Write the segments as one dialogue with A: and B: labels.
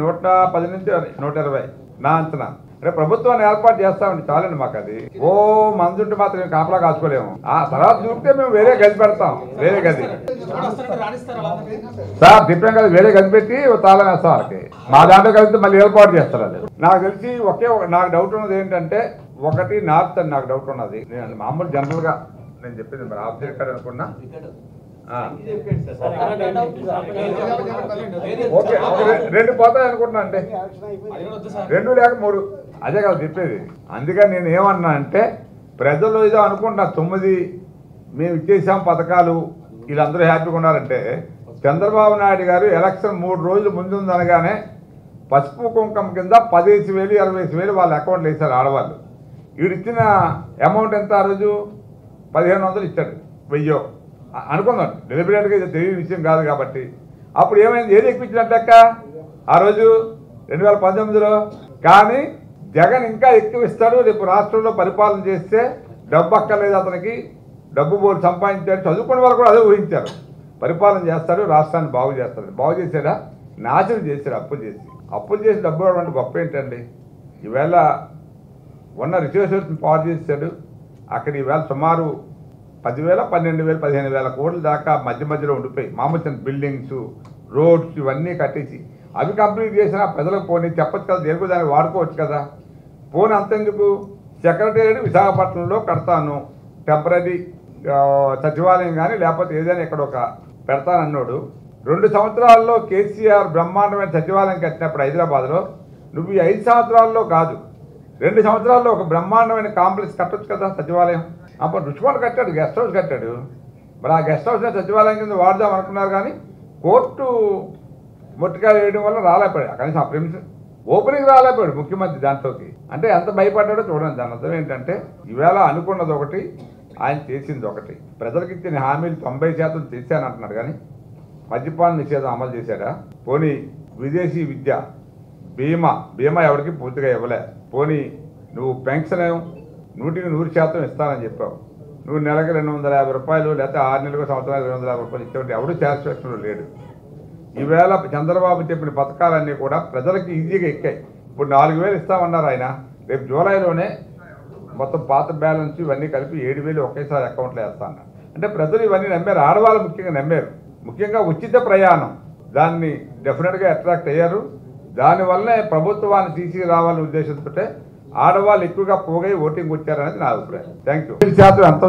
A: 110 నుంచి 120 నా అంచనా. రేపు ప్రభుత్వాన్ని ఏర్పాటు చేస్తామండి, చాలండి మాకు అది. ఓ మందుంటే మాత్రం మేము కాపలా కాసుకోలేము. ఆ తర్వాత చూస్తే మేము వేరే గది పెడతాం, వేరే గది సార్ చెప్పాం కదా, వేరే గది పెట్టి తాళం వేస్తాం వాళ్ళకి. మా దాంట్లో కలిసి మళ్ళీ ఏర్పాటు చేస్తారు. అది నాకు తెలిసి నాకు డౌట్ ఉన్నది ఏంటంటే, ఒకటి నార్త్ అని నాకు డౌట్ ఉన్నది. నేను మామూలు జనరల్ గా నేను చెప్పింది మరి ఆబ్జెక్ట్ కాదు అనుకున్నా. ఓకే, రెండు పోతాయి అనుకుంటున్నా అండి, 2 లేక 3, అదే కదా చెప్పేది. అందుకని నేను ఏమన్నా అంటే, ప్రజలు ఏదో అనుకుంటున్నా 9 మేము ఇచ్చేసాం పథకాలు, వీళ్ళందరూ హ్యాపీగా ఉన్నారంటే, చంద్రబాబు నాయుడు గారు ఎలక్షన్ 3 రోజులు ముందు అనగానే పసుపు కుంకం కింద 15,000 20,000 వాళ్ళ అకౌంట్లు వేశారు ఆడవాళ్ళు. వీడు ఇచ్చిన అమౌంట్ ఎంత? ఆ రోజు 1,500 ఇచ్చాడు, 1000 అనుకుందాం. డెలిబరేట్గా ఇది తెలియని విషయం కాదు కాబట్టి. అప్పుడు ఏమైంది? ఏది ఎక్కించినట్లెక్క ఆ రోజు 2019లో. కానీ జగన్ ఇంకా ఎక్కువ ఇస్తాడు, రేపు రాష్ట్రంలో పరిపాలన చేస్తే డబ్బు అక్కర్లేదు అతనికి, డబ్బు బోర్డు సంపాదించాడు, చదువుకునే వాళ్ళు కూడా అదే ఊహించారు. పరిపాలన చేస్తాడు, రాష్ట్రాన్ని బాగు చేస్తాడు. బాగు చేశాడా? నాశనం చేశాడు. అప్పులు చేసి డబ్బు ఇవ్వడం గొప్ప ఏంటండి? ఈవేళ ఉన్న రిసోర్సెస్ని పాడు చేశాడు. అక్కడ ఈవేళ సుమారు 10,000, 12,000, 15,000 కోట్ల దాకా మధ్యలో ఉండిపోయి మామూలు బిల్డింగ్స్, రోడ్స్ ఇవన్నీ కట్టేసి అవి కంప్లీట్ చేసినా ప్రజలకు పోనీ చెప్పచ్చు కదా, దేనికి దాన్ని వాడుకోవచ్చు కదా. పోనీ అంతెందుకు, సెక్రటేరియట్ విశాఖపట్నంలో కడతాను, టెంపరీ సచివాలయం కానీ లేకపోతే ఏదైనా ఇక్కడ ఒక పెడతానన్నాడు. 2 సంవత్సరాల్లో కేసీఆర్ బ్రహ్మాండమైన సచివాలయం కట్టినప్పుడు హైదరాబాద్లో, నువ్వు ఈ 5 సంవత్సరాల్లో కాదు 2 సంవత్సరాల్లో ఒక బ్రహ్మాండమైన కాంప్లెక్స్ కట్టొచ్చు కదా సచివాలయం. అప్పుడు రుచికొండ కట్టాడు, గెస్ట్ హౌస్ కట్టాడు. మరి ఆ గెస్ట్ హౌస్ని సచివాలయం కింద వాడదాం అనుకున్నారు, కానీ కోర్టు మొట్టికాయ వేయడం వల్ల రాలేకపోయాడు. కనీసం ఆ ప్రిమిస్ ఓపెనింగ్ రాలేకపోయాడు ముఖ్యమంత్రి దాంట్లోకి. అంటే ఎంత భయపడ్డాడో చూడండి. దాని అర్థం ఏంటంటే, ఈవేళ అనుకున్నది ఒకటి, ఆయన చేసింది ఒకటి. ప్రజలకు ఇచ్చిన హామీలు 90% చేశానంటున్నాడు, కానీ మద్యపాన నిషేధం అమలు చేశాడా? పోనీ విదేశీ విద్య బీమా ఎవరికి పూర్తిగా ఇవ్వలే. పోనీ నువ్వు పెన్షన్ 100% ఇస్తానని చెప్పావు. నువ్వు నెలకు 250 రూపాయలు, లేకపోతే 6 నెలలకు సంవత్సరానికి 250 రూపాయలు ఇచ్చేవాటి ఎవడు సాటిస్ఫాక్షన్లో లేడు. ఈవేళ చంద్రబాబు చెప్పిన పథకాలన్నీ కూడా ప్రజలకి ఈజీగా ఎక్కాయి. ఇప్పుడు 4,000 ఇస్తామన్నారు ఆయన, రేపు జూలైలోనే మొత్తం పాత బ్యాలెన్స్ ఇవన్నీ కలిపి 7,000 ఒకేసారి అకౌంట్లో వేస్తా అన్నారు. అంటే ప్రజలు ఇవన్నీ నమ్మారు, ఆడవాళ్ళు ముఖ్యంగా నమ్మారు. ముఖ్యంగా ఉచిత ప్రయాణం, దాన్ని డెఫినెట్గా అట్రాక్ట్ అయ్యారు. దానివల్లనే ప్రభుత్వాన్ని తీసుకురావాలనే ఉద్దేశంతో ఆడవాళ్ళు ఎక్కువగా పోగై ఓటింగ్ వచ్చారనేది నా అభిప్రాయం. Thank you. 7% ఎంతో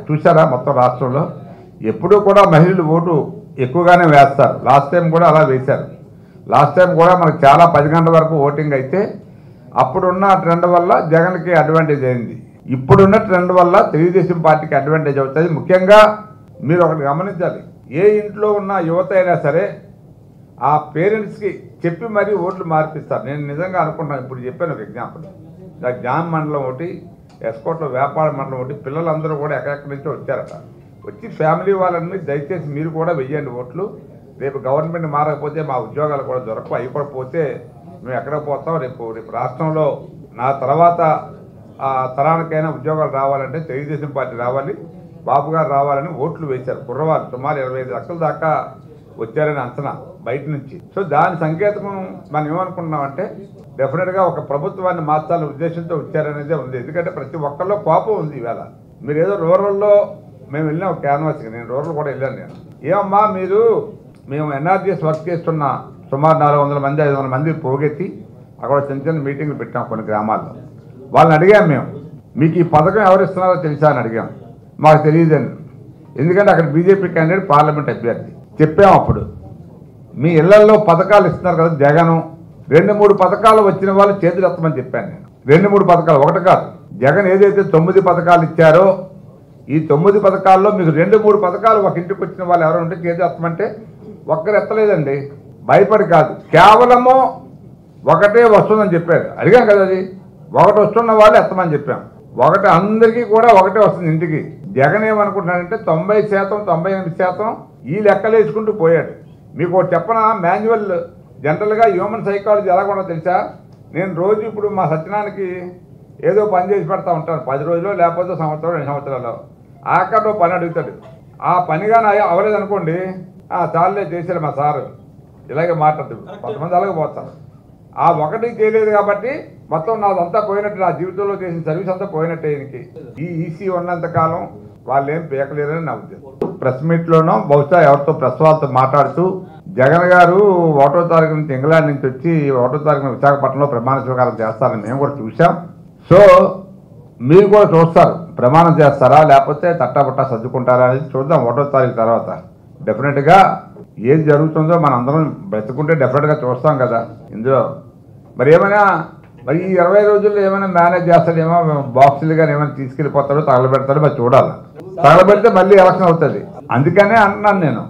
A: చూసారా మొత్తం రాష్ట్రంలో? ఎప్పుడూ కూడా మహిళలు ఓటు ఎక్కువగానే వేస్తారు. లాస్ట్ టైం కూడా అలా వేశారు. లాస్ట్ టైం కూడా మనకు చాలా 10 గంటల వరకు ఓటింగ్ అయితే, అప్పుడున్న ట్రెండ్ వల్ల జగన్కి అడ్వాంటేజ్ అయింది. ఇప్పుడున్న ట్రెండ్ వల్ల తెలుగుదేశం పార్టీకి అడ్వాంటేజ్ అవుతుంది. ముఖ్యంగా మీరు ఒకటి గమనించాలి, ఏ ఇంట్లో ఉన్న యువత అయినా సరే ఆ పేరెంట్స్కి చెప్పి మరీ ఓట్లు మార్పిస్తారు. నేను నిజంగా అనుకుంటున్నాను. ఇప్పుడు చెప్పాను ఒక ఎగ్జాంపుల్, జామ్ మండలం ఒకటి, ఎస్కోట్లో వ్యాపార మండలం ఒకటి, పిల్లలందరూ కూడా ఎక్కడెక్కడి నుంచో వచ్చారట. వచ్చి ఫ్యామిలీ వాళ్ళని దయచేసి మీరు కూడా వెయ్యండి ఓట్లు. రేపు గవర్నమెంట్ మారకపోతే మా ఉద్యోగాలు కూడా దొరకవు, అవి కూడా పోతే మేము ఎక్కడ పోతాం. రేపు రాష్ట్రంలో నా తర్వాత ఆ తరానికైనా ఉద్యోగాలు రావాలంటే తెలుగుదేశం పార్టీ రావాలి, బాబు గారు రావాలని ఓట్లు వేశారు. కుర్రవాళ్ళు సుమారు 25 లక్షల దాకా వచ్చారని అంచనా బయట నుంచి. సో దాని సంకేతం మనం ఏమనుకుంటున్నామంటే, డెఫినెట్గా ఒక ప్రభుత్వాన్ని మార్చాలనే ఉద్దేశంతో వచ్చారనేదే ఉంది. ఎందుకంటే ప్రతి ఒక్కరిలో కోపం ఉంది. ఈవేళ మీరు ఏదో రూరల్లో మేము వెళ్ళినాం క్యాన్వాస్కి, నేను రూరల్ కూడా వెళ్ళాను. నేను ఏమమ్మా మేము ఎన్ఆర్జీఎస్ వర్క్ చేస్తున్న సుమారు 400 మంది 500 మంది పోగెత్తి అక్కడ చిన్న మీటింగ్లు పెట్టాం కొన్ని గ్రామాల్లో. వాళ్ళని అడిగాం, మీకు ఈ పథకం ఎవరు ఇస్తున్నారో తెలుసా అని అడిగాం. మాకు తెలియదండి, ఎందుకంటే అక్కడ బీజేపీ క్యాండిడేట్ పార్లమెంట్ అభ్యర్థి. చెప్పాము అప్పుడు, మీ ఇళ్లలో పథకాలు ఇస్తున్నారు కదా జగను, 2-3 పథకాలు వచ్చిన వాళ్ళు చేతులు ఎత్తమని చెప్పాను నేను. 2-3 పథకాలు, ఒకటి కాదు. జగన్ ఏదైతే 9 పథకాలు ఇచ్చారో, ఈ 9 పథకాల్లో మీకు 2-3 పథకాలు ఒక ఇంటికి వచ్చిన వాళ్ళు ఎవరు ఉంటే చేతులు ఎత్తమంటే ఒక్కరు ఎత్తలేదండి. భయపడి కాదు, కేవలము ఒకటే వస్తుందని చెప్పారు. అడిగాం కదా, అది ఒకటి వస్తున్న వాళ్ళు ఎత్తమని చెప్పాం. ఒకటి అందరికీ కూడా ఒకటే వస్తుంది ఇంటికి. జగన్ ఏమనుకుంటున్నాడంటే 90%, 98% ఈ లెక్కలు వేసుకుంటూ పోయాడు. మీకు ఒకటి చెప్పనా, మాన్యువల్ జనరల్గా హ్యూమన్ సైకాలజీ ఎలాగుండో తెలుసా? నేను రోజు ఇప్పుడు మా సత్యనానికి ఏదో పని చేసి పెడతా ఉంటాను, 10 రోజులు లేకపోతే సంవత్సరం 2 సంవత్సరాలు. ఆఖరిలో పని అడుగుతాడు. ఆ పనిగా అవలేదనుకోండి, చాలే చేశారు మా సారు, ఇలాగే మాట్లాడుతుంది, కొంతమంది అలాగే పోతారు. ఆ ఒకటి చేయలేదు కాబట్టి మొత్తం నాదంతా పోయినట్టు, నా జీవితంలో చేసిన సర్వీస్ అంతా పోయినట్టే. ఈయనకి ఈ ఈసీ ఉన్నంత కాలం వాళ్ళు ఏం పీకలేరని నా ఉద్దేశం. ప్రెస్ మీట్లోనో బహుశా ఎవరితో ప్రెస్ వాళ్ళతో మాట్లాడుతూ జగన్ గారు 1వ తారీఖు నుంచి ఇంగ్లాండ్ నుంచి వచ్చి 1వ తారీఖున విశాఖపట్నంలో ప్రమాణ స్వీకారం చేస్తారని మేము కూడా చూసాం. సో మీరు కూడా చూస్తారు, ప్రమాణం చేస్తారా లేకపోతే తట్టాబట్టా సర్దుకుంటారా అనేది చూద్దాం 1వ తారీఖు తర్వాత. డెఫినెట్గా ఏది జరుగుతుందో మనం అందరం బ్రతుకుంటే డెఫినెట్గా చూస్తాం కదా. ఇందులో మరి ఏమైనా మరి ఈ 20 రోజుల్లో ఏమైనా మేనేజ్ చేస్తాడేమో, బాక్సులు కానీ ఏమైనా తీసుకెళ్ళిపోతాడో తగలబెడతాడో మరి చూడాలి. తగలబెడితే మళ్ళీ ఎలక్షన్ అవుతుంది. అందుకనే అంటున్నాను నేను.